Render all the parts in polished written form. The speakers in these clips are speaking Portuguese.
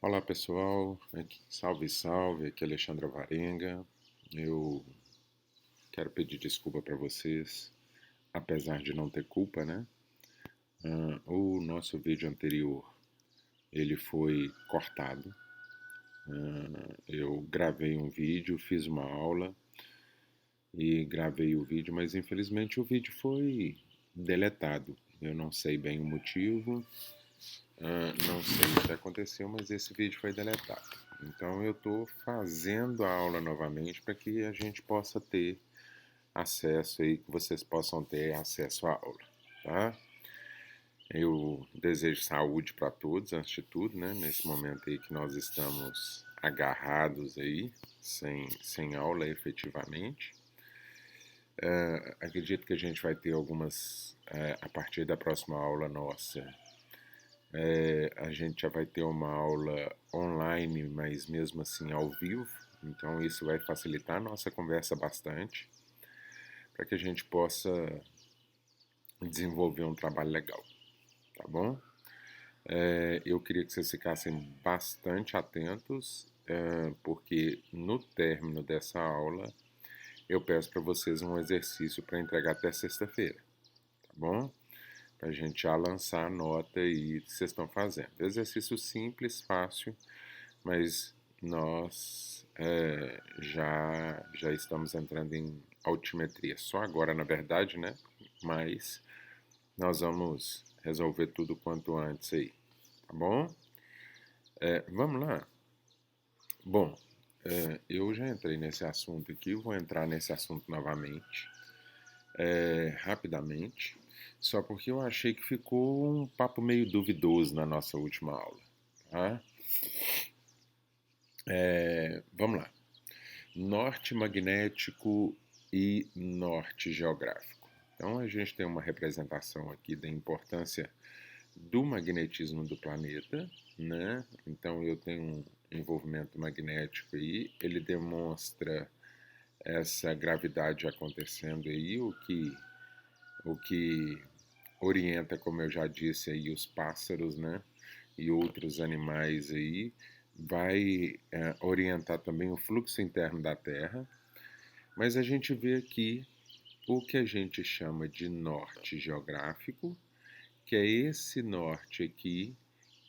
Olá pessoal, salve salve, aqui é Alexandre Alvarenga. Eu quero pedir desculpa para vocês, apesar de não ter culpa, né? O nosso vídeo anterior ele foi cortado. Eu gravei um vídeo, fiz uma aula e gravei o vídeo, mas infelizmente o vídeo foi deletado. Eu não sei bem o motivo, não sei o que aconteceu, mas esse vídeo foi deletado. Então eu estou fazendo a aula novamente para que a gente possa ter acesso aí, que vocês possam ter acesso à aula, tá? Eu desejo saúde para todos, antes de tudo, né? Nesse momento aí que nós estamos agarrados aí, sem aula efetivamente. Acredito que a gente vai ter algumas, a partir da próxima aula nossa, a gente já vai ter uma aula online, mas mesmo assim ao vivo. Então isso vai facilitar a nossa conversa bastante, para que a gente possa desenvolver um trabalho legal, tá bom? Eu queria que vocês ficassem bastante atentos, porque no término dessa aula eu peço para vocês um exercício para entregar até sexta-feira, tá bom? Para a gente já lançar a nota aí que vocês estão fazendo. Exercício simples, fácil, mas nós já estamos entrando em altimetria. Só agora, na verdade, né? Mas nós vamos resolver tudo quanto antes aí, tá bom? Vamos lá? Bom, eu já entrei nesse assunto aqui, vou entrar nesse assunto novamente, rapidamente, só porque eu achei que ficou um papo meio duvidoso na nossa última aula, tá? Vamos lá. Norte magnético e norte geográfico. Então a gente tem uma representação aqui da importância do magnetismo do planeta, né? Então eu tenho um envolvimento magnético aí, ele demonstra essa gravidade acontecendo aí, o que orienta, como eu já disse aí, os pássaros, né? E outros animais aí, vai orientar também o fluxo interno da Terra, mas a gente vê aqui o que a gente chama de norte geográfico, que é esse norte aqui,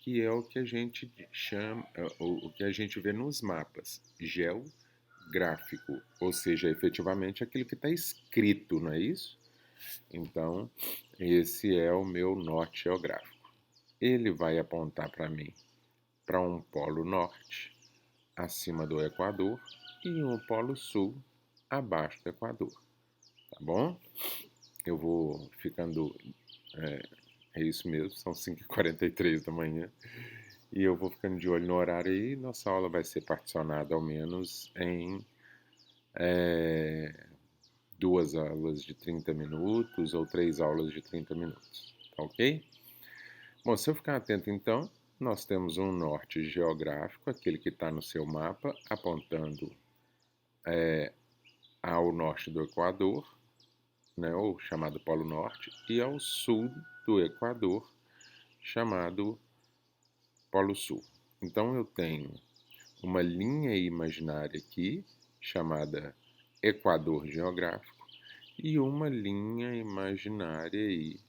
que é o que a gente chama, o que a gente vê nos mapas, geográfico, ou seja, efetivamente aquilo que está escrito, não é isso? Então, esse é o meu norte geográfico. Ele vai apontar para mim para um polo norte, acima do Equador, e um polo sul, abaixo do Equador, tá bom? Eu vou ficando. É isso mesmo, são 5h43 da manhã. E eu vou ficando de olho no horário aí. Nossa aula vai ser particionada ao menos em é, 2 aulas de 30 minutos ou 3 aulas de 30 minutos. Tá ok? Bom, se eu ficar atento então, nós temos um norte geográfico, aquele que está no seu mapa, apontando ao norte do Equador, né, ou chamado Polo Norte, e ao sul do Equador, chamado Polo Sul. Então eu tenho uma linha imaginária aqui, chamada Equador Geográfico, e uma linha imaginária aí,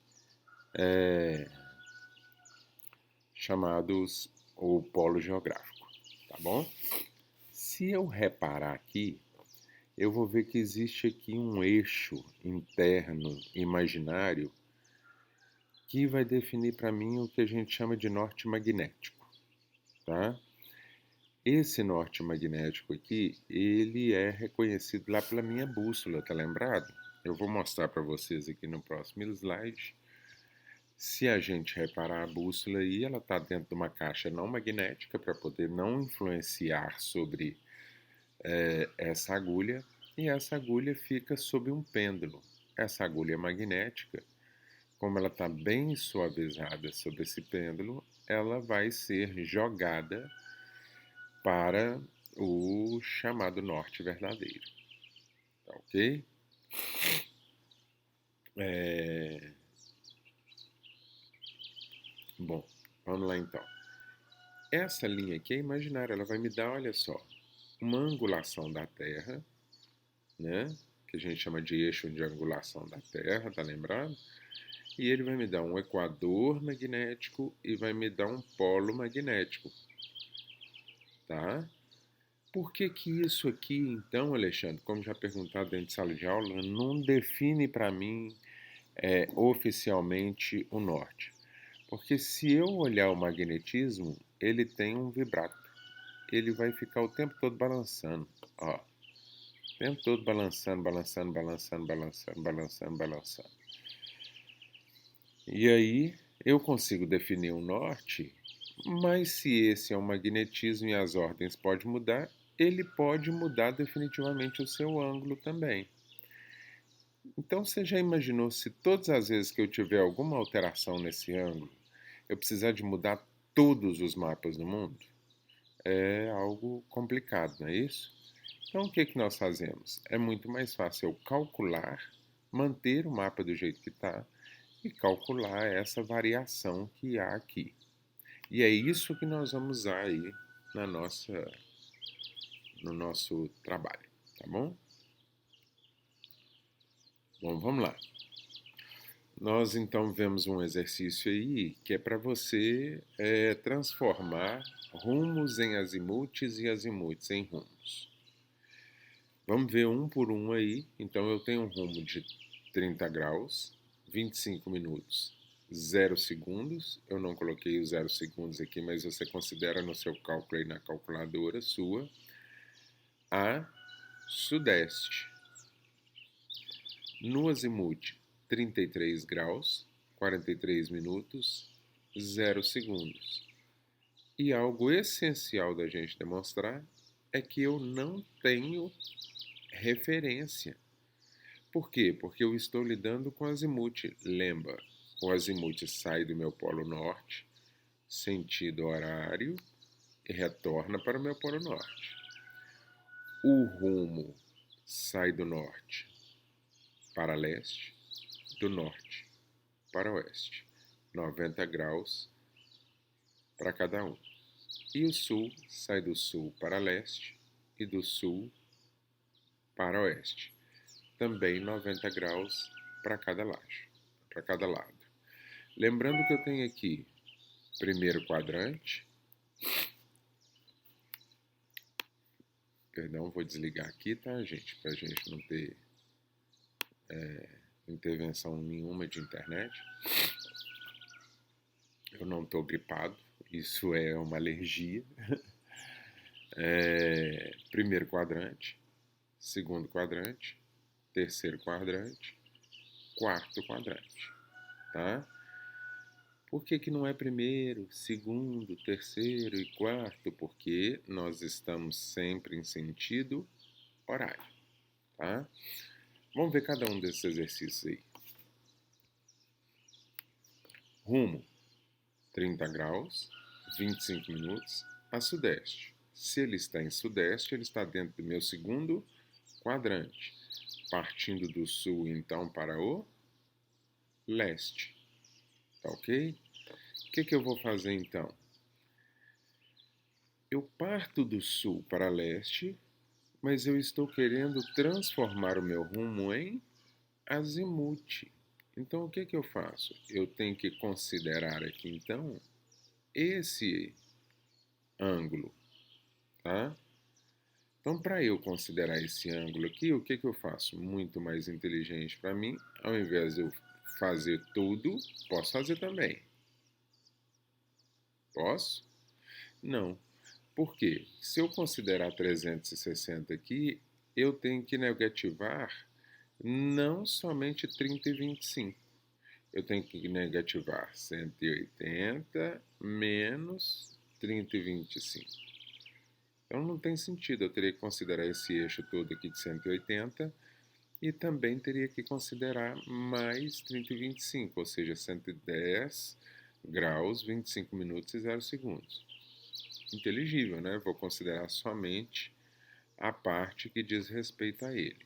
chamados o Polo Geográfico, tá bom? Se eu reparar aqui, eu vou ver que existe aqui um eixo interno imaginário que vai definir para mim o que a gente chama de norte magnético, tá? Esse norte magnético aqui, ele é reconhecido lá pela minha bússola, tá lembrado? Eu vou mostrar para vocês aqui no próximo slide. Se a gente reparar a bússola aí, ela está dentro de uma caixa não magnética para poder não influenciar sobre essa agulha, e essa agulha fica sob um pêndulo. Essa agulha magnética, como ela está bem suavizada sobre esse pêndulo, ela vai ser jogada para o chamado norte verdadeiro, tá ok? É... Bom, vamos lá então. essa linha aqui é imaginária, ela vai me dar, olha só, uma angulação da Terra, né? Que a gente chama de eixo de angulação da Terra, tá lembrado? E ele vai me dar um equador magnético e vai me dar um polo magnético, tá? Por que que isso aqui, então, Alexandre, como já perguntado dentro de sala de aula, não define para mim oficialmente o norte? Porque se eu olhar o magnetismo, ele tem um vibrato. Ele vai ficar o tempo todo balançando, ó. O tempo todo balançando, balançando, balançando, balançando, balançando, balançando. E aí eu consigo definir um norte, mas se esse é o magnetismo e as ordens podem mudar, ele pode mudar definitivamente o seu ângulo também. Então você já imaginou se todas as vezes que eu tiver alguma alteração nesse ângulo, eu precisar de mudar todos os mapas do mundo? É algo complicado, não é isso? Então o que que nós fazemos? É muito mais fácil eu calcular, manter o mapa do jeito que está e calcular essa variação que há aqui. E é isso que nós vamos usar aí na no nosso trabalho, tá bom? Bom, vamos lá. Nós então vemos um exercício aí que é para você transformar rumos em azimutes e azimutes em rumos. Vamos ver um por um aí. Então eu tenho um rumo de 30 graus, 25 minutos, 0 segundos. Eu não coloquei os 0 segundos aqui, mas você considera no seu cálculo aí na calculadora sua. A sudeste. No azimute, 33 graus, 43 minutos, 0 segundos. E algo essencial da gente demonstrar é que eu não tenho referência. Por quê? Porque eu estou lidando com azimute. Lembra, o azimute sai do meu polo norte, sentido horário, e retorna para o meu polo norte. O rumo sai do norte para leste, do norte para oeste, 90 graus para cada um. E o sul sai do sul para leste e do sul para oeste, também 90 graus para cada lado. Lembrando que eu tenho aqui primeiro quadrante, perdão, vou desligar aqui, tá, gente, para a gente não ter intervenção nenhuma de internet. Eu não estou gripado, isso é uma alergia. Primeiro quadrante, segundo quadrante, terceiro quadrante, quarto quadrante, tá? Por que que não é primeiro, segundo, terceiro e quarto? Porque nós estamos sempre em sentido horário, tá? Vamos ver cada um desses exercícios aí. Rumo, 30 graus, 25 minutos, a sudeste. Se ele está em sudeste, ele está dentro do meu segundo quadrante, partindo do sul, então, para o leste. Tá ok? O que que eu vou fazer, então? Eu parto do sul para leste, mas eu estou querendo transformar o meu rumo em azimute. Então, o que que eu faço? Eu tenho que considerar aqui, então, esse ângulo, tá? Então, para eu considerar esse ângulo aqui, o que que eu faço? Muito mais inteligente para mim, ao invés de eu fazer tudo, posso fazer também. Posso? Não. Por quê? Se eu considerar 360 aqui, eu tenho que negativar não somente 30 e 25. Eu tenho que negativar 180 menos 30 e 25. Então não tem sentido, eu teria que considerar esse eixo todo aqui de 180 e também teria que considerar mais 30 e 25, ou seja, 110 graus, 25 minutos e 0 segundos. Inteligível, né? Vou considerar somente a parte que diz respeito a ele,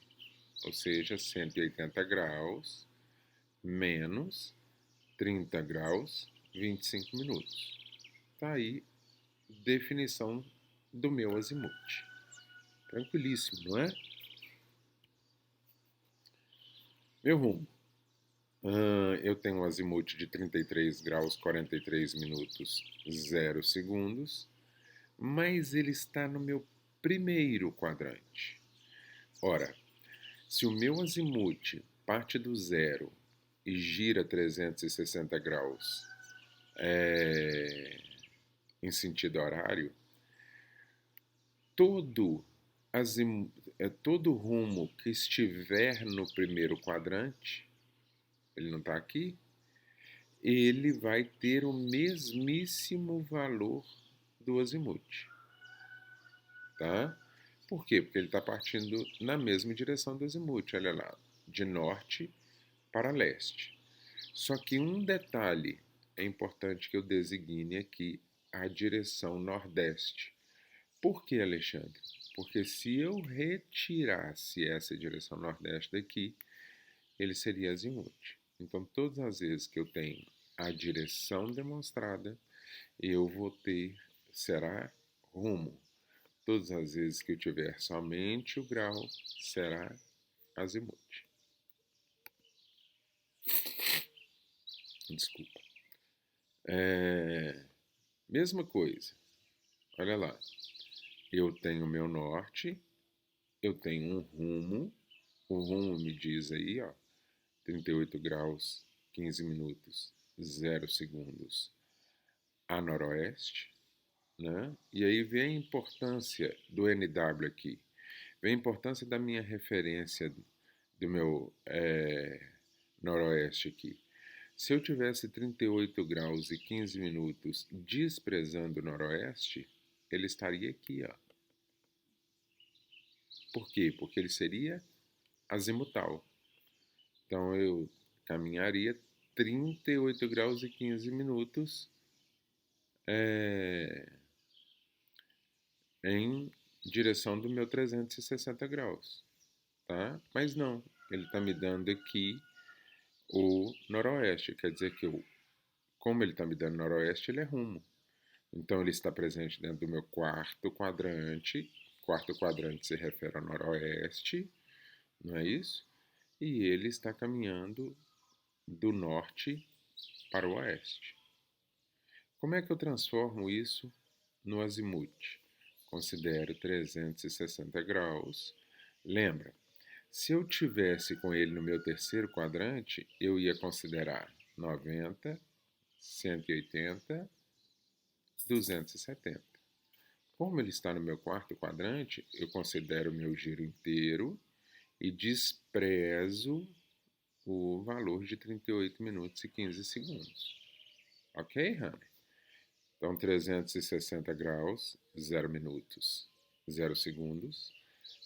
ou seja, 180 graus menos 30 graus, 25 minutos. Tá aí definição do meu azimuth. Tranquilíssimo, não é? Meu rumo. Eu tenho um azimuth de 33 graus 43 minutos 0 segundos, mas ele está no meu primeiro quadrante. Ora, se o meu azimuth parte do zero e gira 360 graus em sentido horário, todo, todo rumo que estiver no primeiro quadrante, ele não está aqui, ele vai ter o mesmíssimo valor do azimuth, tá? Por quê? Porque ele está partindo na mesma direção do azimuth, olha lá, de norte para leste. Só que um detalhe é importante que eu designe aqui a direção nordeste. Por que, Alexandre? Porque se eu retirasse essa direção nordeste daqui, ele seria azimuth. Então, todas as vezes que eu tenho a direção demonstrada, eu vou ter, será rumo. Todas as vezes que eu tiver somente o grau, será azimuth. Desculpa. Mesma coisa. Olha lá. Eu tenho meu norte, eu tenho um rumo. O rumo me diz aí, ó, 38 graus, 15 minutos, 0 segundos a noroeste, né? E aí vem a importância do NW aqui. Vem a importância da minha referência do meu noroeste aqui. Se eu tivesse 38 graus e 15 minutos desprezando o noroeste, ele estaria aqui, ó. Por quê? Porque ele seria azimutal. Então eu caminharia 38 graus e 15 minutos em direção do meu 360 graus, tá? Mas não, ele está me dando aqui o noroeste, quer dizer que como ele está me dando noroeste, ele é rumo. Então ele está presente dentro do meu quarto quadrante. Quarto quadrante se refere ao noroeste, não é isso? E ele está caminhando do norte para o oeste. Como é que eu transformo isso no azimuth? Considero 360 graus. Lembra, se eu tivesse com ele no meu terceiro quadrante, eu ia considerar 90, 180, 270. Como ele está no meu quarto quadrante, eu considero o meu giro inteiro e desprezo o valor de 38 minutos e 15 segundos. Ok, Rani? Então, 360 graus, 0 minutos, 0 segundos,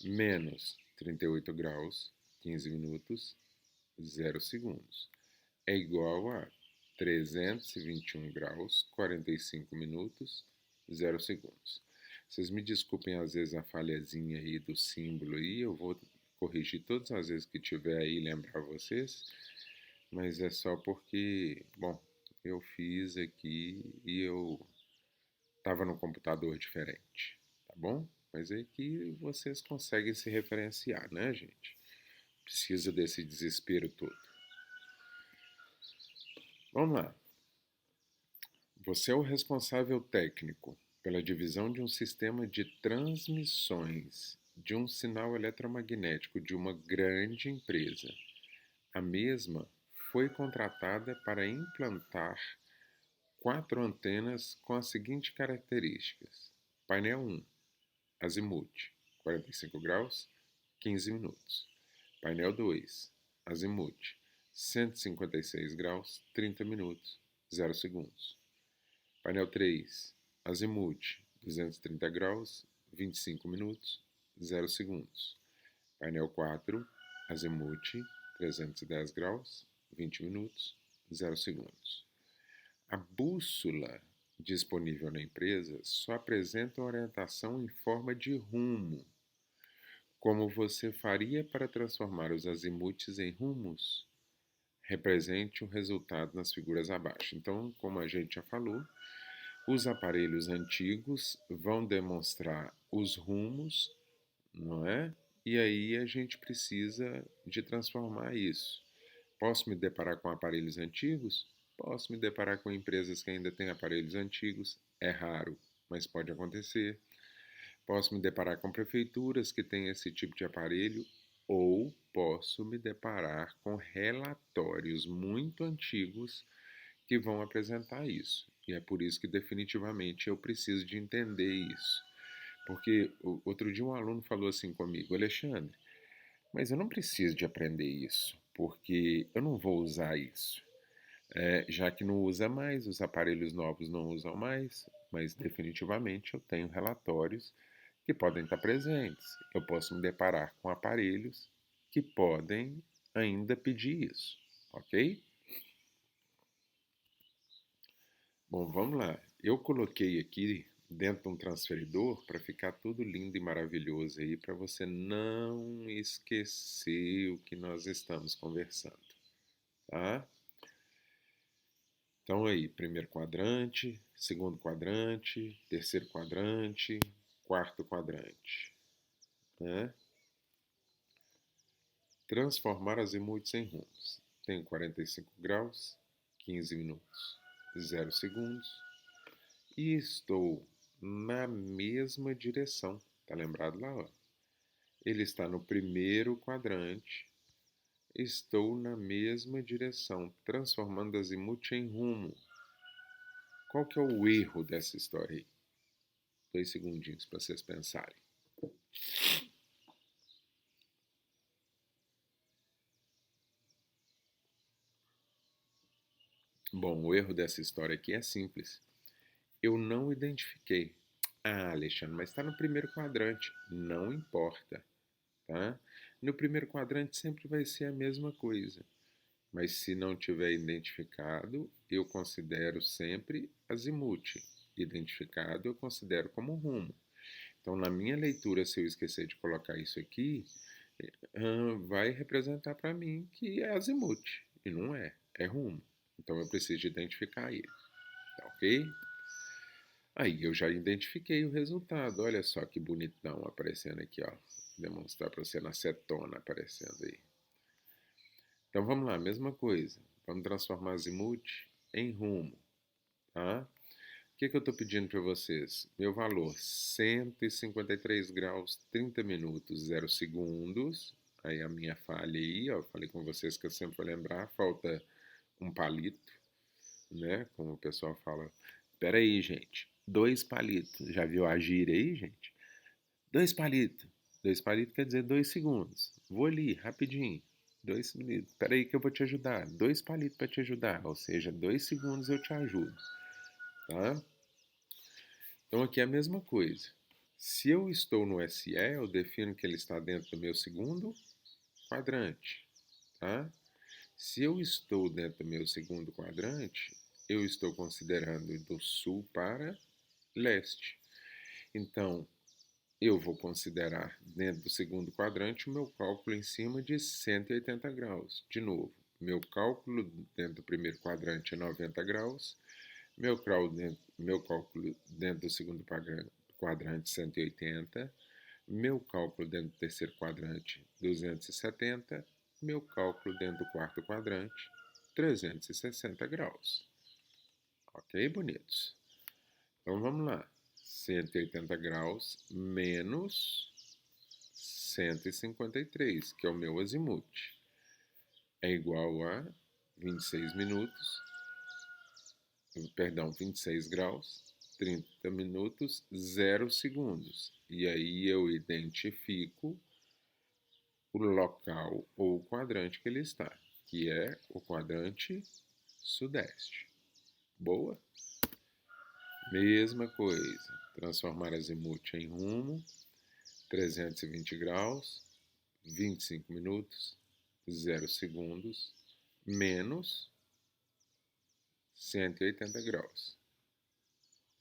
menos 38 graus, 15 minutos, 0 segundos. É igual a 321 graus, 45 minutos, 0 segundos. Vocês me desculpem às vezes a falhazinha aí do símbolo aí, eu vou corrigir todas as vezes que tiver aí, lembrar vocês, mas é só porque, bom, eu fiz aqui e eu estava no computador diferente, tá bom? Mas é que vocês conseguem se referenciar, né, gente? Precisa desse desespero todo. Vamos lá. Você é o responsável técnico pela divisão de um sistema de transmissões de um sinal eletromagnético de uma grande empresa. A mesma foi contratada para implantar 4 antenas com as seguintes características. Painel 1, azimuth, 45 graus, 15 minutos. Painel 2, azimuth, 156 graus, 30 minutos, 0 segundos. Painel 3, azimuth, 230 graus, 25 minutos, 0 segundos. Painel 4, azimuth, 310 graus, 20 minutos, 0 segundos. A bússola disponível na empresa só apresenta orientação em forma de rumo. Como você faria para transformar os azimuths em rumos? Represente o resultado nas figuras abaixo. Então, como a gente já falou, Os aparelhos antigos vão demonstrar os rumos, não é? E aí a gente precisa de transformar isso. Posso me deparar com aparelhos antigos? Posso me deparar com empresas que ainda têm aparelhos antigos. É raro, mas pode acontecer. Posso me deparar com prefeituras que têm esse tipo de aparelho, ou posso me deparar com relatórios muito antigos que vão apresentar isso. E é por isso que definitivamente eu preciso de entender isso. Porque outro dia um aluno falou assim comigo, Alexandre, mas eu não preciso de aprender isso, porque eu não vou usar isso. Já que não usa mais, os aparelhos novos não usam mais, mas definitivamente eu tenho relatórios que podem estar presentes. Eu posso me deparar com aparelhos que podem ainda pedir isso, ok? Bom, vamos lá. Eu coloquei aqui dentro de um transferidor para ficar tudo lindo e maravilhoso aí, para você não esquecer o que nós estamos conversando, tá? Então aí, primeiro quadrante, segundo quadrante, terceiro quadrante, quarto quadrante, né? Transformar azimuths em rumos. Tenho 45 graus, 15 minutos, 0 segundos e estou na mesma direção. Tá lembrado lá, ó? Ele está no primeiro quadrante. Estou na mesma direção, transformando azimuth em rumo. Qual que é o erro dessa história aí? 2 segundinhos para vocês pensarem. Bom, o erro dessa história aqui é simples. Eu não identifiquei. Ah, Alexandre, mas está no primeiro quadrante. Não importa, tá? No primeiro quadrante sempre vai ser a mesma coisa. Mas se não tiver identificado, eu considero sempre azimuth. Identificado eu considero como rumo. Então, na minha leitura, se eu esquecer de colocar isso aqui, vai representar para mim que é azimuth. E não é, é rumo. Então eu preciso de identificar ele, tá ok? Aí eu já identifiquei o resultado. Olha só que bonitão aparecendo aqui, ó. Vou demonstrar para você na cetona aparecendo aí. Então vamos lá, mesma coisa. Vamos transformar azimuth em rumo, tá? O que eu estou pedindo para vocês? Meu valor, 153 graus, 30 minutos, 0 segundos. Aí a minha falha aí, ó, falei com vocês que eu sempre vou lembrar, falta um palito, né? Como o pessoal fala. Pera aí, gente. 2 palitos. Já viu a gíria aí, gente? 2 palitos. 2 palitos quer dizer 2 segundos. Vou ali, rapidinho. 2 minutos. Pera aí que eu vou te ajudar. 2 palitos para te ajudar. Ou seja, 2 segundos eu te ajudo. Tá? Então aqui é a mesma coisa. Se eu estou no SE, eu defino que ele está dentro do meu segundo quadrante. Tá? Se eu estou dentro do meu segundo quadrante, eu estou considerando do sul para leste. Então, eu vou considerar dentro do segundo quadrante o meu cálculo em cima de 180 graus. De novo, meu cálculo dentro do primeiro quadrante é 90 graus, meu cálculo dentro do segundo quadrante 180, meu cálculo dentro do terceiro quadrante 270, meu cálculo dentro do quarto quadrante 360 graus. Ok, bonitos? Então vamos lá. 180 graus menos 153, que é o meu azimuth, é igual a 26 minutos, perdão, 26 graus, 30 minutos, 0 segundos. E aí eu identifico o local ou o quadrante que ele está, que é o quadrante sudeste. Boa? Mesma coisa. Transformar azimuth em rumo, 320 graus, 25 minutos, 0 segundos, menos 180 graus.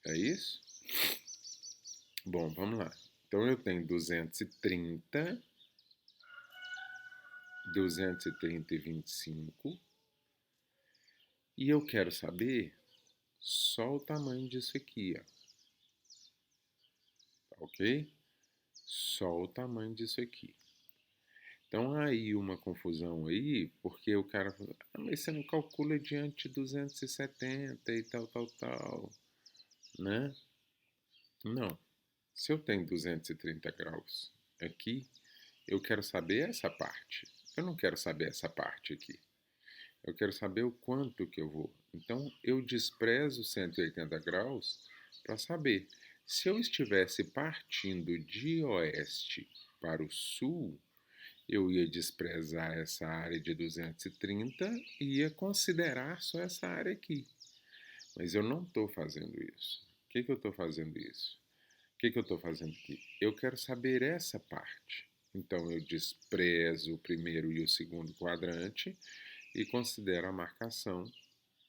É isso? Bom, vamos lá. Então eu tenho 230 e 25, e eu quero saber só o tamanho disso aqui, ó. Tá ok? Só o tamanho disso aqui. Então aí uma confusão aí, porque o cara fala, mas você não calcula diante de 270 e tal, né? Não. Se eu tenho 230 graus aqui, eu quero saber essa parte. Eu não quero saber essa parte aqui. Eu quero saber o quanto que eu vou. Então, eu desprezo 180 graus para saber. Se eu estivesse partindo de oeste para o sul, eu ia desprezar essa área de 230 e ia considerar só essa área aqui. Mas eu não estou fazendo isso. O que eu estou fazendo isso? O que eu estou fazendo aqui? Eu quero saber essa parte. Então eu desprezo o primeiro e o segundo quadrante e considero a marcação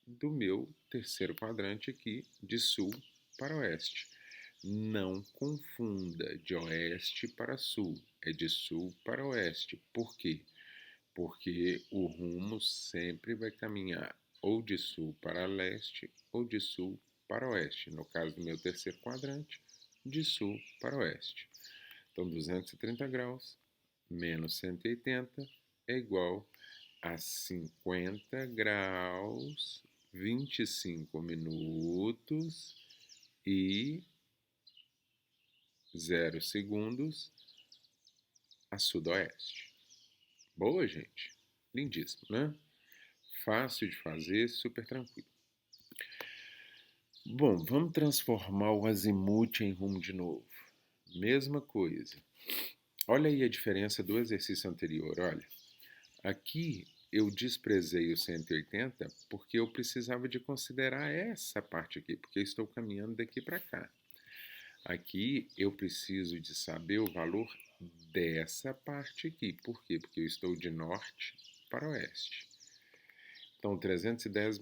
do meu terceiro quadrante aqui de sul para oeste. Não confunda de oeste para sul, é de sul para oeste. Por quê? Porque o rumo sempre vai caminhar ou de sul para leste ou de sul para oeste. No caso do meu terceiro quadrante, de sul para oeste. Então, 230 graus menos 180 é igual a 50 graus, 25 minutos e 0 segundos a sudoeste. Boa, gente? Lindíssimo, né? Fácil de fazer, super tranquilo. Bom, vamos transformar o azimuth em rumo de novo. Mesma coisa. Olha aí a diferença do exercício anterior, olha. Aqui eu desprezei o 180 porque eu precisava de considerar essa parte aqui, porque eu estou caminhando daqui para cá. Aqui eu preciso de saber o valor dessa parte aqui. Por quê? Porque eu estou de norte para oeste. Então, 310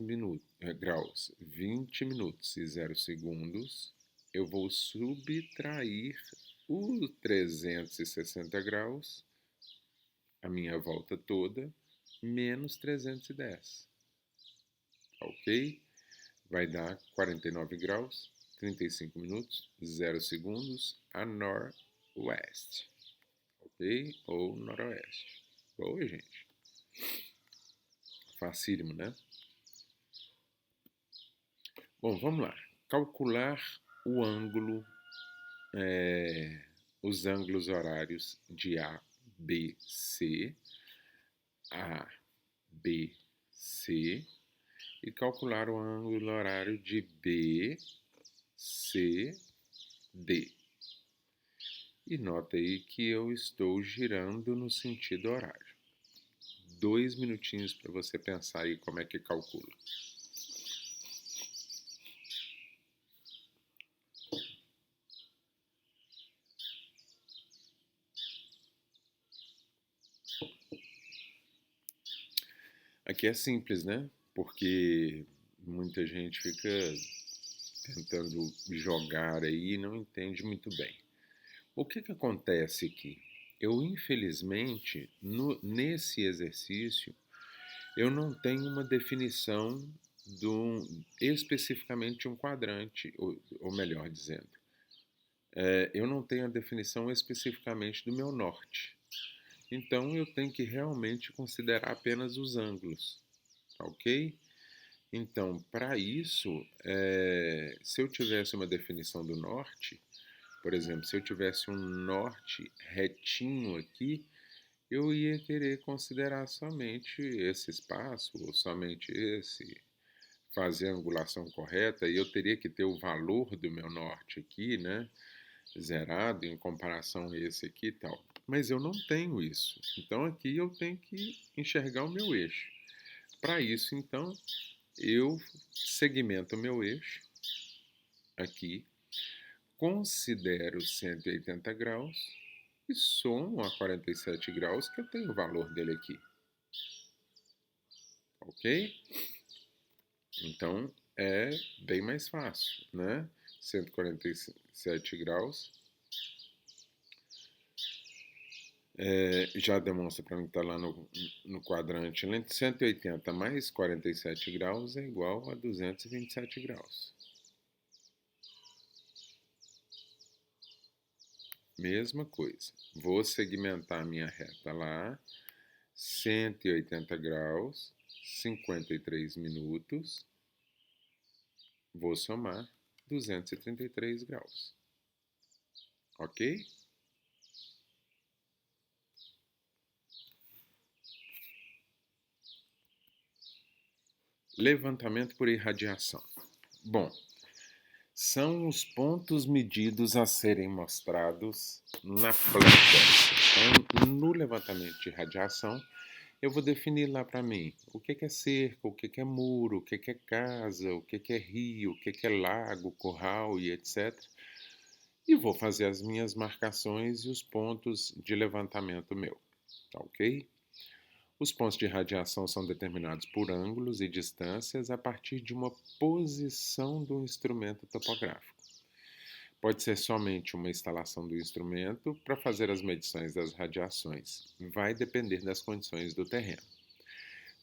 graus, 20 minutos e 0 segundos, eu vou subtrair os 360 graus, a minha volta toda, menos 310. Ok? Vai dar 49 graus, 35 minutos, 0 segundos a noroeste. Ok? Ou noroeste. Boa, gente. Facílimo, né? Bom, vamos lá. Calcular o ângulo, os ângulos horários de A, B, C, e calcular o ângulo horário de B, C, D. E nota aí que eu estou girando no sentido horário. 2 minutinhos para você pensar aí como é que calcula. Aqui é simples, né? Porque muita gente fica tentando jogar aí e não entende muito bem. O que acontece aqui? Eu, infelizmente, nesse exercício, eu não tenho uma definição especificamente de um quadrante, ou melhor dizendo, eu não tenho a definição especificamente do meu norte. Então, eu tenho que realmente considerar apenas os ângulos, tá ok? Então, para isso, se eu tivesse uma definição do norte, por exemplo, se eu tivesse um norte retinho aqui, eu ia querer considerar somente esse espaço, ou somente esse, fazer a angulação correta, e eu teria que ter o valor do meu norte aqui, né? Zerado em comparação a esse aqui e tal. Mas eu não tenho isso. Então aqui eu tenho que enxergar o meu eixo. Para isso, então, eu segmento o meu eixo aqui, considero 180 graus e somo a 47 graus, que eu tenho o valor dele aqui. Ok? Então é bem mais fácil, né? 147 graus Já demonstra para mim que está lá no quadrante, 180 mais 47 graus é igual a 227 graus. Mesma coisa. Vou segmentar a minha reta lá, 180 graus, 53 minutos, vou somar 233 graus. Ok? Levantamento por irradiação. Bom, são os pontos medidos a serem mostrados na planta. Então, no levantamento de radiação, eu vou definir lá para mim o que é cerca, o que é muro, o que é casa, o que é rio, o que é lago, curral e etc. E vou fazer as minhas marcações e os pontos de levantamento meu, tá ok? Os pontos de radiação são determinados por ângulos e distâncias a partir de uma posição do instrumento topográfico. Pode ser somente uma instalação do instrumento para fazer as medições das radiações. Vai depender das condições do terreno.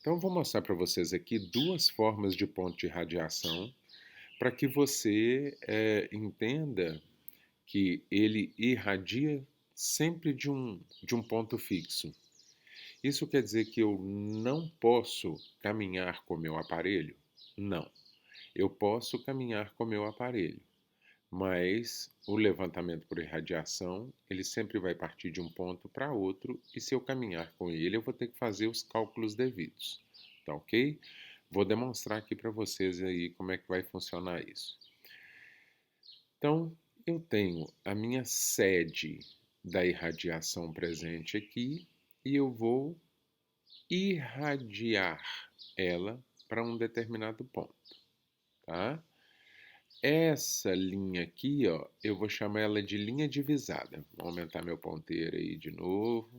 Então, vou mostrar para vocês aqui duas formas de ponto de radiação para que você entenda que ele irradia sempre de um ponto fixo. Isso quer dizer que eu não posso caminhar com meu aparelho? Não. Eu posso caminhar com meu aparelho, mas o levantamento por irradiação, ele sempre vai partir de um ponto para outro, e se eu caminhar com ele, eu vou ter que fazer os cálculos devidos. Tá ok? Vou demonstrar aqui para vocês aí como é que vai funcionar isso. Então, eu tenho a minha sede da irradiação presente aqui e eu vou irradiar ela para um determinado ponto, tá? Essa linha aqui, ó, eu vou chamar ela de linha divisada. Vou aumentar meu ponteiro aí de novo.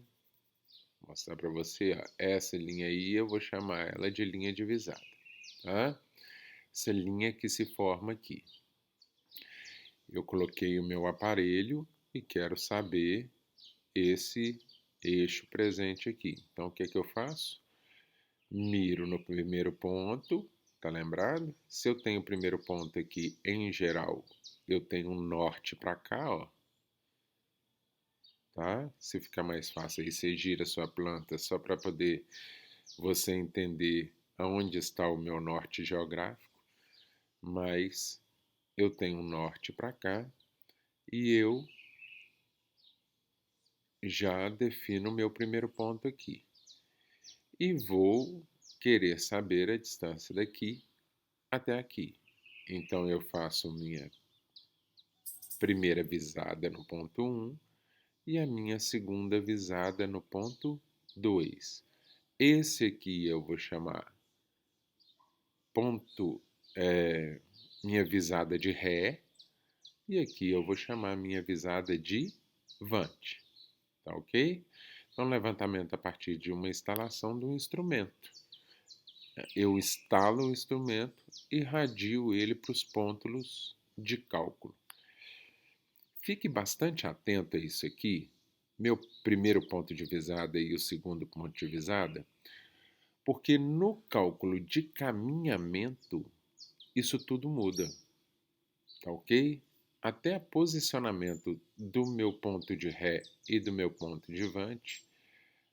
Vou mostrar para você, ó, essa linha aí eu vou chamar ela de linha divisada, tá? Essa linha que se forma aqui. Eu coloquei o meu aparelho e quero saber esse eixo presente aqui. Então, o que é que eu faço? Miro no primeiro ponto, tá lembrado? Se eu tenho o primeiro ponto aqui, em geral, eu tenho um norte para cá, ó. Tá? Se ficar mais fácil aí, você gira a sua planta só para poder você entender aonde está o meu norte geográfico. Mas eu tenho um norte para cá e eu já defino o meu primeiro ponto aqui. E vou querer saber a distância daqui até aqui. Então eu faço minha primeira visada no ponto 1 e a minha segunda visada no ponto 2. Esse aqui eu vou chamar ponto, minha visada de Ré, e aqui eu vou chamar minha visada de Vante, tá ok? Então, levantamento a partir de uma instalação do instrumento. Eu instalo o instrumento e irradio ele para os pontos de cálculo. Fique bastante atento a isso aqui, meu primeiro ponto de visada e o segundo ponto de visada, porque no cálculo de caminhamento isso tudo muda, tá ok? Até o posicionamento do meu ponto de Ré e do meu ponto de Vante,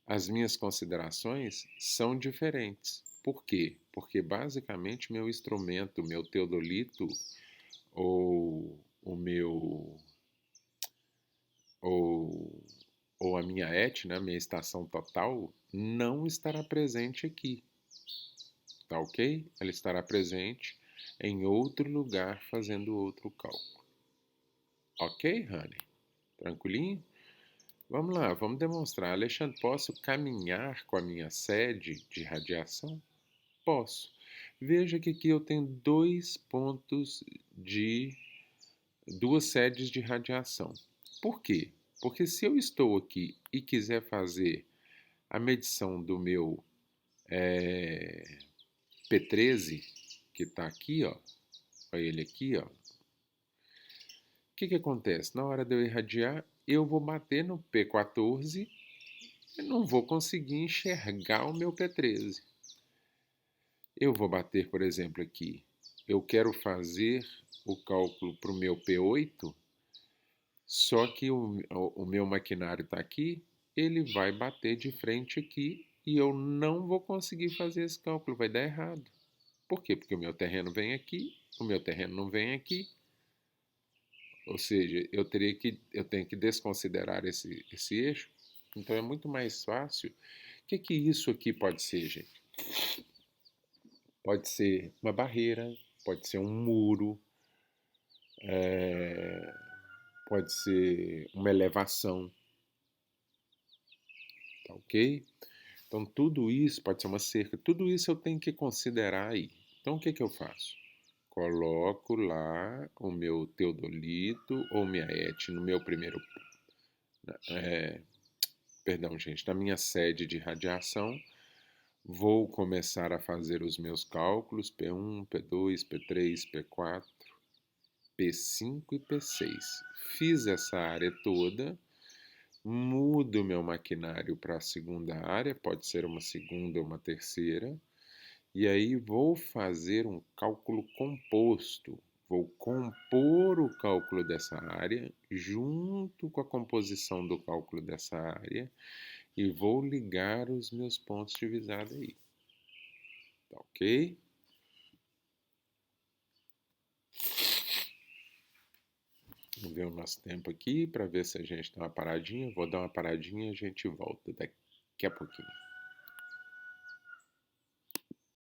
as minhas considerações são diferentes. Por quê? Porque basicamente meu instrumento, meu teodolito ou o meu ou, ou a minha etna, a minha estação total, não estará presente aqui, tá ok? Ela estará presente em outro lugar fazendo outro cálculo. Ok, honey? Tranquilinho? Vamos lá, vamos demonstrar. Alexandre, posso caminhar com a minha sede de radiação? Posso. Veja que aqui eu tenho duas sedes de radiação. Por quê? Porque se eu estou aqui e quiser fazer a medição do meu P13, que está aqui, ó, olha ele aqui, ó. O que acontece? Na hora de eu irradiar, eu vou bater no P14 eu não vou conseguir enxergar o meu P13. Eu vou bater, por exemplo, aqui. Eu quero fazer o cálculo para o meu P8, só que o meu maquinário está aqui, ele vai bater de frente aqui e eu não vou conseguir fazer esse cálculo, vai dar errado. Por quê? Porque o meu terreno vem aqui, o meu terreno não vem aqui. Ou seja, eu tenho que desconsiderar esse eixo. Então é muito mais fácil. O que isso aqui pode ser, gente? Pode ser uma barreira, pode ser um muro, pode ser uma elevação, tá ok? Então tudo isso pode ser uma cerca, tudo isso eu tenho que considerar aí. Então o que eu faço? Coloco lá o meu teodolito ou minha ET no meu primeiro, perdão, gente, na minha sede de radiação. Vou começar a fazer os meus cálculos P1, P2, P3, P4, P5 e P6. Fiz essa área toda, mudo meu maquinário para a segunda área, pode ser uma segunda ou uma terceira, e aí vou fazer um cálculo composto. Vou compor o cálculo dessa área junto com a composição do cálculo dessa área e vou ligar os meus pontos de visada aí. Tá ok? Vamos ver o nosso tempo aqui para ver se a gente dá uma paradinha. Vou dar uma paradinha e a gente volta daqui a pouquinho.